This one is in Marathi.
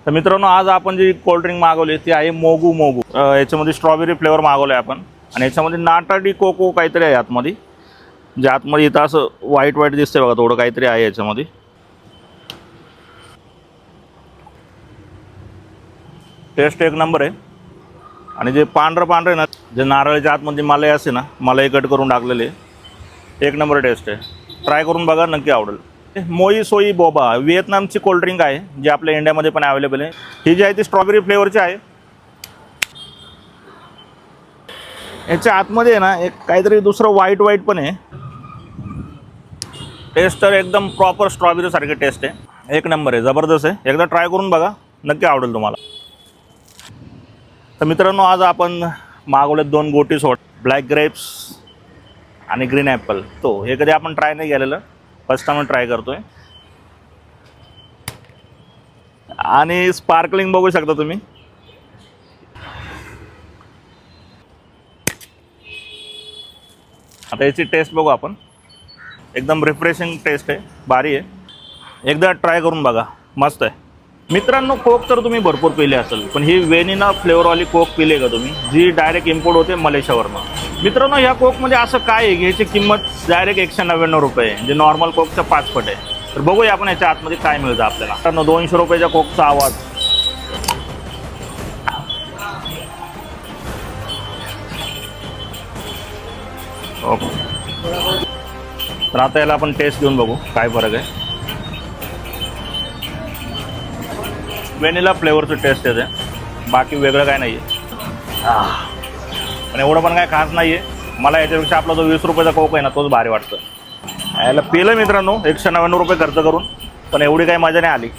तर मित्रांनो, आज आपण जी कोल्ड्रिंक मागवली ती आहे मोगू मोगू। याच्यामध्ये स्ट्रॉबेरी फ्लेवर मागवलं आहे आपण आणि याच्यामध्ये नाटाडी कोको काहीतरी आहे आतमध्ये, जे आतमध्ये इथं असं व्हाईट व्हाईट दिसतंय बघा, थोडं काहीतरी आहे याच्यामध्ये। टेस्ट एक नंबर आहे आणि जे पांढरं ना, जे नारळाच्या आतमध्ये मलाई असते ना, मलाई कट करून टाकलेले, एक नंबर टेस्ट आहे। ट्राय करून बघा, नक्की आवडेल। मोई सोई बोबा व्हिएतनामची कोल्ड्रिंक आहे, जी आपल्या इंडियामध्ये पण अवेलेबल आहे। ही जी आहे ती स्ट्रॉबेरी फ्लेवरची आहे। याच्या आतमध्ये आहे ना एक काहीतरी दुसरं व्हाईट व्हाईट पण आहे। टेस्ट तर एकदम प्रॉपर स्ट्रॉबेरी सारखी टेस्ट आहे, एक नंबर आहे, ज़बरदस्त आहे। एकदा ट्राय करून बघा, नक्की आवडेल तुम्हाला। तर मित्रांनो, आज आपण मागवले 2 गोटी सोड, ब्लॅक ग्रेप्स आणि ग्रीन ॲपल। तो हे कधी आपण ट्राय नाही केलेलं, फर्स्ट टाइम ट्राय करतोय। आणि स्पार्कलिंग बघू शकता तुम्ही। आता याची टेस्ट बघू आपण। एकदम रिफ्रेशिंग टेस्ट आहे, भारी आहे, एकदा ट्राय करून बघा, मस्त आहे। मित्रांनो, कोक तर तुम्ही भरपूर पिले असेल, पण ही वेनिला फ्लेवरवाली कोक पिले का तुम्ही, जी डायरेक्ट इम्पोर्ट होते मलेशियावरनं। मित्रांनो, ह्या कोकमध्ये असं काय आहे की ह्याची किंमत डायरेक्ट 199 रुपये आहे, जे नॉर्मल कोकच्या 5 पट आहे। तर बघूया आपण याच्या आतमध्ये काय मिळतं आपल्याला। मित्रांनो, 200 रुपयाच्या कोकचा आवाज। ओके, तर आता याला आपण टेस्ट घेऊन बघू काय फरक आहे। व्हॅनिला फ्लेवरचं टेस्ट येते, बाकी वेगळं काय नाही आहे। पण एवढं पण काय खास नाही आहे मला। याच्यापेक्षा आपला जो 20 रुपयाचा कोक आहे ना, तोच भारी वाटतं। याला पिलं मित्रांनो 199 रुपये खर्च करून, पण एवढी काही मजा नाही आली।